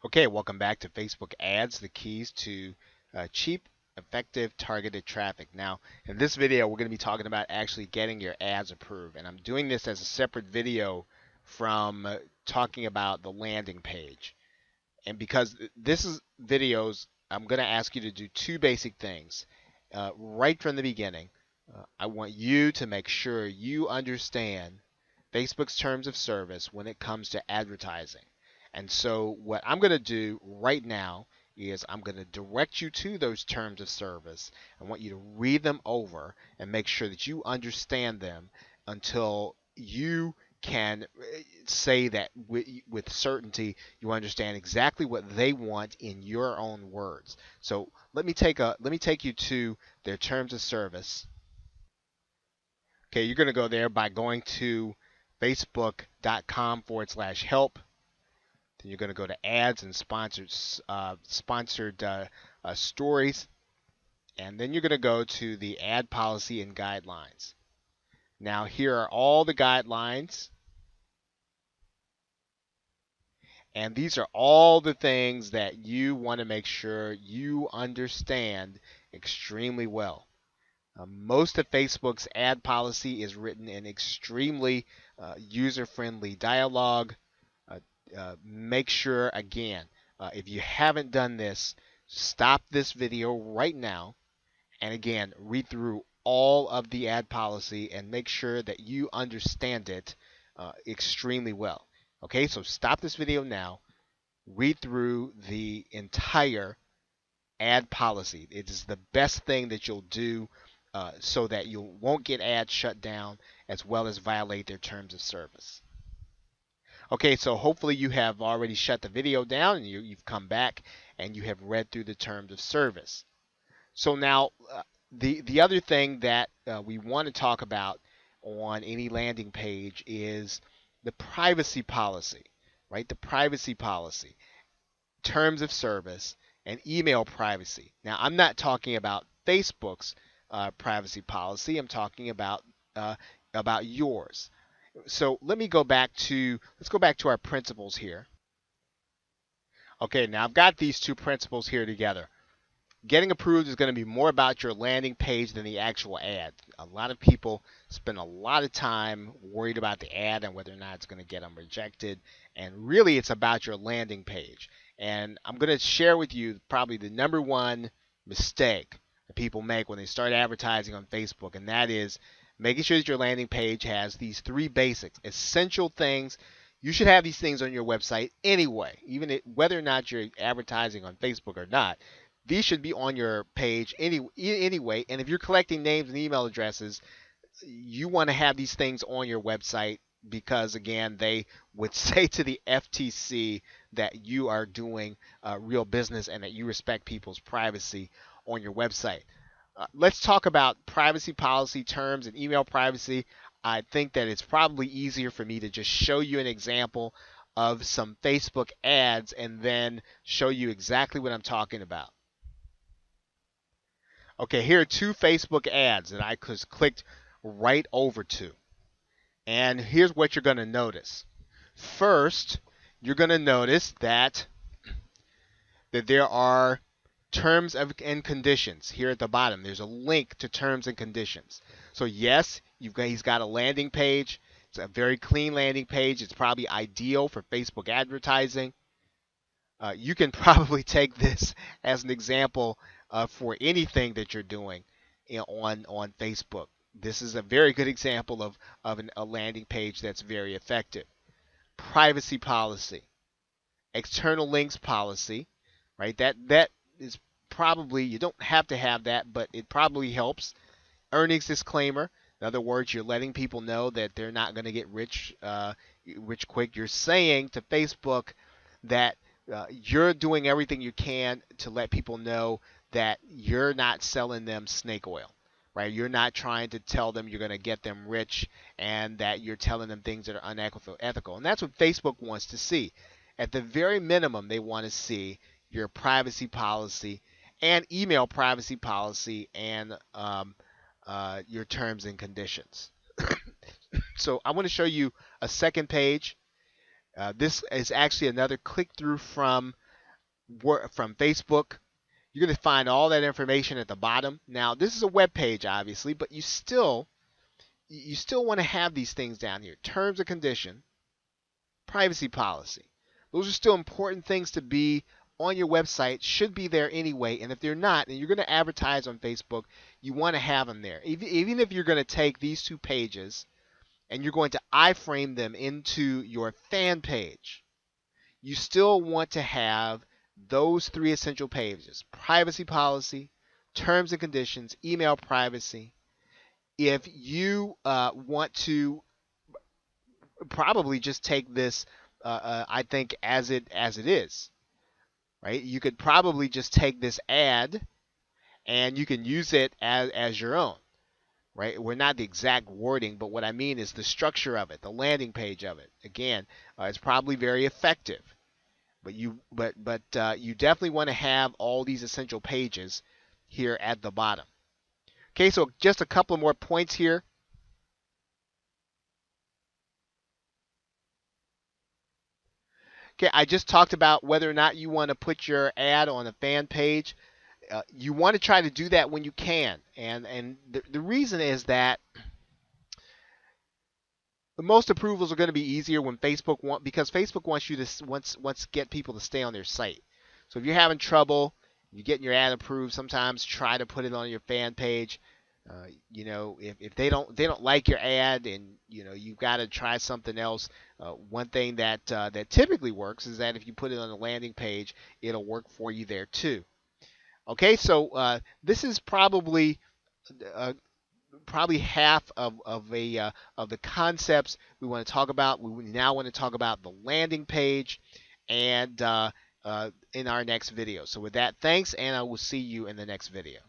Okay, welcome back to Facebook Ads, the keys to cheap, effective, targeted traffic. Now, in this video, we're going to be talking about actually getting your ads approved. And I'm doing this as a separate video from talking about the landing page. And because this is videos, I'm going to ask you to do two basic things. Right from the beginning, I want you to make sure you understand Facebook's terms of service when it comes to advertising. And so what I'm going to do right now is I'm going to direct you to those terms of service. I want you to read them over and make sure that you understand them until you can say that with certainty you understand exactly what they want in your own words. So let me take you to their terms of service. Okay, you're going to go there by going to facebook.com/help. Then you're going to go to ads and sponsored stories. And then you're going to go to the ad policy and guidelines. Now, here are all the guidelines. And these are all the things that you want to make sure you understand extremely well. Most of Facebook's ad policy is written in extremely user-friendly dialogue. Make sure, again, if you haven't done this, stop this video right now and again, read through all of the ad policy and make sure that you understand it extremely well. Okay, so stop this video now, read through the entire ad policy. It is the best thing that you'll do so that you won't get ads shut down as well as violate their terms of service. Okay, so hopefully you have already shut the video down and you've come back and you have read through the terms of service. So now the other thing that we want to talk about on any landing page is the privacy policy, right? The privacy policy, terms of service, and email privacy. Now, I'm not talking about Facebook's privacy policy. I'm talking about yours. So let's go back to our principles here. Okay, now I've got these two principles here together. Getting approved is going to be more about your landing page than the actual ad. A lot of people spend a lot of time worried about the ad and whether or not it's going to get them rejected. And really, it's about your landing page. And I'm going to share with you probably the number one mistake that people make when they start advertising on Facebook, and that is making sure that your landing page has these three basics, essential things. You should have these things on your website anyway, even whether or not you're advertising on Facebook or not. These should be on your page anyway. And if you're collecting names and email addresses, you want to have these things on your website because, again, they would say to the FTC that you are doing real business and that you respect people's privacy on your website. Let's talk about privacy policy terms and email privacy. I think that it's probably easier for me to just show you an example of some Facebook ads and then show you exactly what I'm talking about. Okay, here are two Facebook ads that I just clicked right over to. And here's what you're going to notice. First, you're going to notice that there are terms and conditions here at the bottom. There's a link to terms and conditions. So yes, he's got a landing page. It's a very clean landing page. It's probably ideal for Facebook advertising. You can probably take this as an example for anything that you're doing on Facebook. This is a very good example of a landing page that's very effective. Privacy policy, external links policy, right? That is probably, you don't have to have that, but it probably helps. Earnings disclaimer. In other words, you're letting people know that they're not going to get rich quick. You're saying to Facebook that you're doing everything you can to let people know that you're not selling them snake oil, right? You're not trying to tell them you're going to get them rich and that you're telling them things that are unethical. And that's what Facebook wants to see. At the very minimum, they want to see your privacy policy and email privacy policy and your terms and conditions. So I want to show you a second page. This is actually another click-through from from Facebook. You're going to find all that information at the bottom. Now, this is a web page, obviously, but you still want to have these things down here. Terms and condition, privacy policy. Those are still important things to be on your website, should be there anyway. And if they're not, and you're going to advertise on Facebook, you want to have them there. Even if you're going to take these 2 pages and you're going to iframe them into your fan page, you still want to have those 3 essential pages: privacy policy, terms and conditions, email privacy. If you want to probably just take this, I think, as it is, right? You could probably just take this ad and you can use it as your own, right? We're not the exact wording, but what I mean is the structure of it, the landing page of it. Again, it's probably very effective. But you definitely want to have all these essential pages here at the bottom. Okay, so just a couple more points here. Okay, I just talked about whether or not you want to put your ad on a fan page. You want to try to do that when you can, and the reason is that the most approvals are going to be easier when because Facebook wants you to get people to stay on their site. So if you're having trouble, you're getting your ad approved, sometimes try to put it on your fan page. If they don't like your ad, and you've got to try something else. One thing that typically works is that if you put it on the landing page, it'll work for you there too. Okay, so this is probably half of the concepts we want to talk about. We now want to talk about the landing page, and in our next video. So with that, thanks, and I will see you in the next video.